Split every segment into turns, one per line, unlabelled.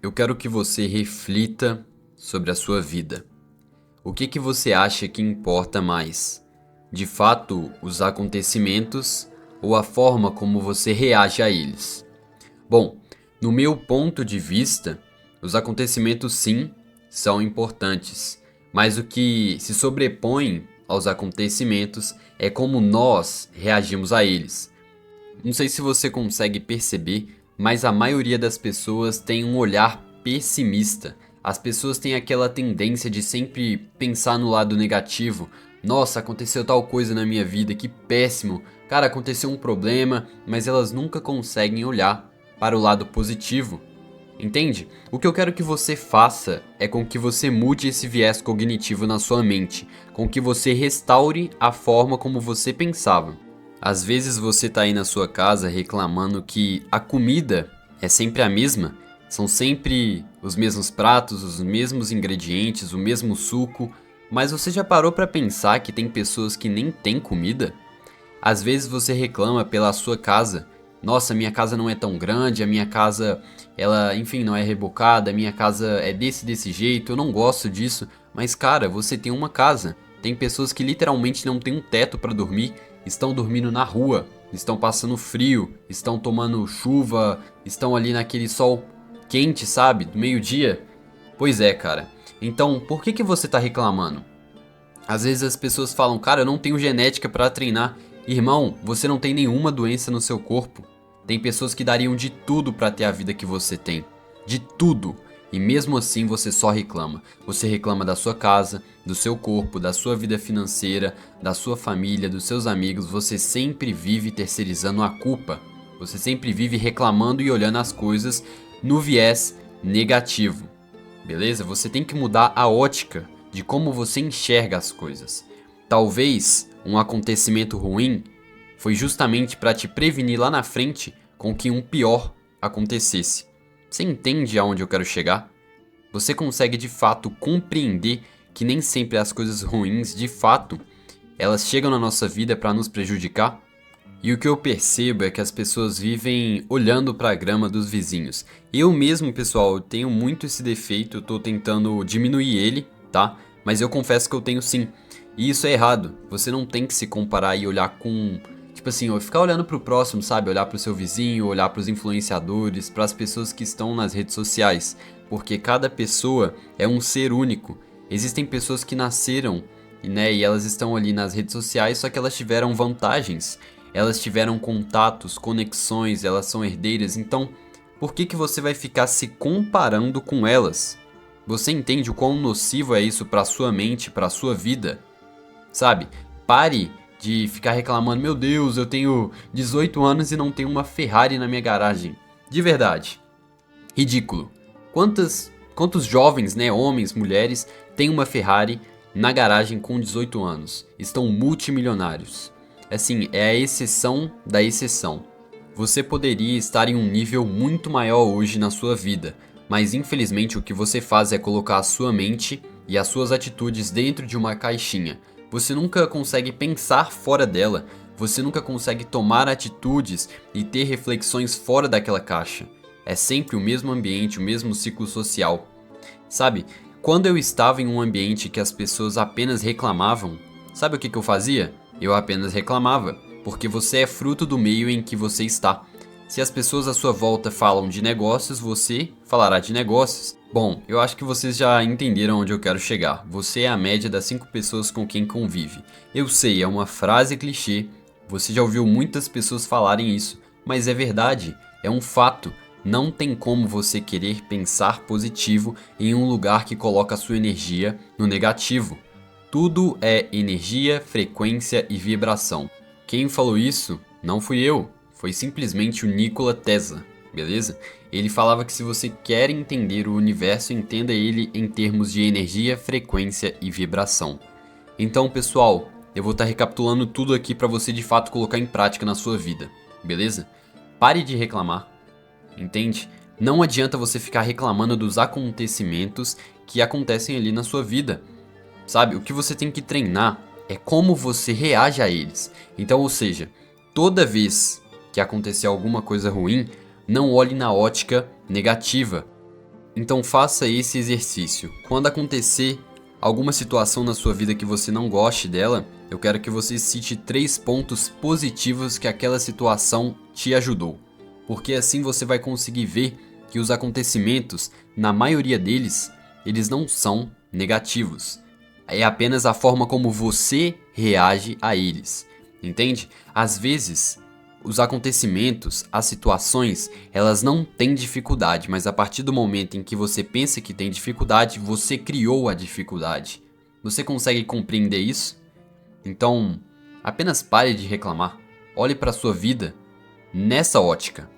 eu quero que você reflita sobre a sua vida. O que você acha que importa mais? De fato, os acontecimentos ou a forma como você reage a eles? Bom, no meu ponto de vista, os acontecimentos sim são importantes, mas o que se sobrepõe aos acontecimentos é como nós reagimos a eles. Não sei se você consegue perceber, mas a maioria das pessoas tem um olhar pessimista. As pessoas têm aquela tendência de sempre pensar no lado negativo. Nossa, aconteceu tal coisa na minha vida, que péssimo. Cara, aconteceu um problema, mas elas nunca conseguem olhar para o lado positivo. Entende? O que eu quero que você faça é com que você mude esse viés cognitivo na sua mente, com que você restaure a forma como você pensava. Às vezes você tá aí na sua casa reclamando que a comida é sempre a mesma, são sempre os mesmos pratos, os mesmos ingredientes, o mesmo suco, mas você já parou pra pensar que tem pessoas que nem têm comida? Às vezes você reclama pela sua casa. Nossa, minha casa não é tão grande, a minha casa, ela, enfim, não é rebocada, a minha casa é desse jeito, eu não gosto disso. Mas cara, você tem uma casa. Tem pessoas que literalmente não têm um teto pra dormir, estão dormindo na rua, estão passando frio, estão tomando chuva, estão ali naquele sol quente, sabe, do meio-dia. Pois é, cara. Então, por que você tá reclamando? Às vezes as pessoas falam, cara, eu não tenho genética pra treinar. Irmão, você não tem nenhuma doença no seu corpo. Tem pessoas que dariam de tudo pra ter a vida que você tem. De tudo. E mesmo assim você só reclama. Você reclama da sua casa, do seu corpo, da sua vida financeira, da sua família, dos seus amigos. Você sempre vive terceirizando a culpa. Você sempre vive reclamando e olhando as coisas no viés negativo. Beleza? Você tem que mudar a ótica de como você enxerga as coisas. Talvez um acontecimento ruim foi justamente para te prevenir lá na frente com que um pior acontecesse. Você entende aonde eu quero chegar? Você consegue de fato compreender que nem sempre as coisas ruins, de fato, elas chegam na nossa vida para nos prejudicar? E o que eu percebo é que as pessoas vivem olhando para a grama dos vizinhos. Eu mesmo, pessoal, eu tenho muito esse defeito, eu tô tentando diminuir ele, tá? Mas eu confesso que eu tenho sim. E isso é errado. Você não tem que se comparar e olhar com, tipo assim, ficar olhando pro próximo, sabe? Olhar pro seu vizinho, olhar pros influenciadores, pras pessoas que estão nas redes sociais, porque cada pessoa é um ser único. Existem pessoas que nasceram, né, e elas estão ali nas redes sociais, só que elas tiveram vantagens. Elas tiveram contatos, conexões, elas são herdeiras, então por que você vai ficar se comparando com elas? Você entende o quão nocivo é isso pra sua mente, pra sua vida? Sabe? Pare de ficar reclamando, meu Deus, eu tenho 18 anos e não tenho uma Ferrari na minha garagem. De verdade. Ridículo. Quantos jovens, né, homens, mulheres, têm uma Ferrari na garagem com 18 anos? Estão multimilionários. Assim, é a exceção da exceção. Você poderia estar em um nível muito maior hoje na sua vida, mas infelizmente o que você faz é colocar a sua mente e as suas atitudes dentro de uma caixinha. Você nunca consegue pensar fora dela, você nunca consegue tomar atitudes e ter reflexões fora daquela caixa. É sempre o mesmo ambiente, o mesmo ciclo social. Sabe, quando eu estava em um ambiente que as pessoas apenas reclamavam, sabe o que eu fazia? Eu apenas reclamava, porque você é fruto do meio em que você está. Se as pessoas à sua volta falam de negócios, você falará de negócios. Bom, eu acho que vocês já entenderam onde eu quero chegar. Você é a média das 5 pessoas com quem convive. Eu sei, é uma frase clichê, você já ouviu muitas pessoas falarem isso, mas é verdade, é um fato. Não tem como você querer pensar positivo em um lugar que coloca a sua energia no negativo. Tudo é energia, frequência e vibração. Quem falou isso não fui eu, foi simplesmente o Nikola Tesla, beleza? Ele falava que se você quer entender o universo, entenda ele em termos de energia, frequência e vibração. Então, pessoal, eu vou estar recapitulando tudo aqui para você de fato colocar em prática na sua vida, beleza? Pare de reclamar, entende? Não adianta você ficar reclamando dos acontecimentos que acontecem ali na sua vida. Sabe, o que você tem que treinar é como você reage a eles. Então, ou seja, toda vez que acontecer alguma coisa ruim, não olhe na ótica negativa. Então faça esse exercício. Quando acontecer alguma situação na sua vida que você não goste dela, eu quero que você cite 3 pontos positivos que aquela situação te ajudou. Porque assim você vai conseguir ver que os acontecimentos, na maioria deles, eles não são negativos. É apenas a forma como você reage a eles. Entende? Às vezes, os acontecimentos, as situações, elas não têm dificuldade, mas a partir do momento em que você pensa que tem dificuldade, você criou a dificuldade. Você consegue compreender isso? Então, apenas pare de reclamar. Olhe para sua vida nessa ótica.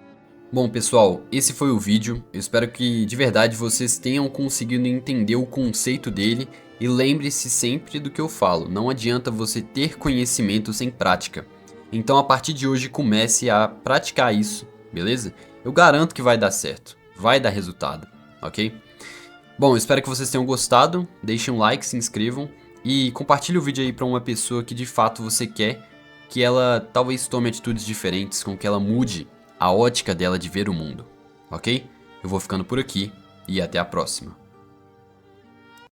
Bom, pessoal, esse foi o vídeo. Eu espero que de verdade vocês tenham conseguido entender o conceito dele e lembre-se sempre do que eu falo. Não adianta você ter conhecimento sem prática. Então, a partir de hoje, comece a praticar isso, beleza? Eu garanto que vai dar certo, vai dar resultado, ok? Bom, eu espero que vocês tenham gostado. Deixem um like, se inscrevam e compartilhe o vídeo aí para uma pessoa que de fato você quer que ela talvez tome atitudes diferentes, com que ela mude a ótica dela de ver o mundo, ok? Eu vou ficando por aqui e até a próxima.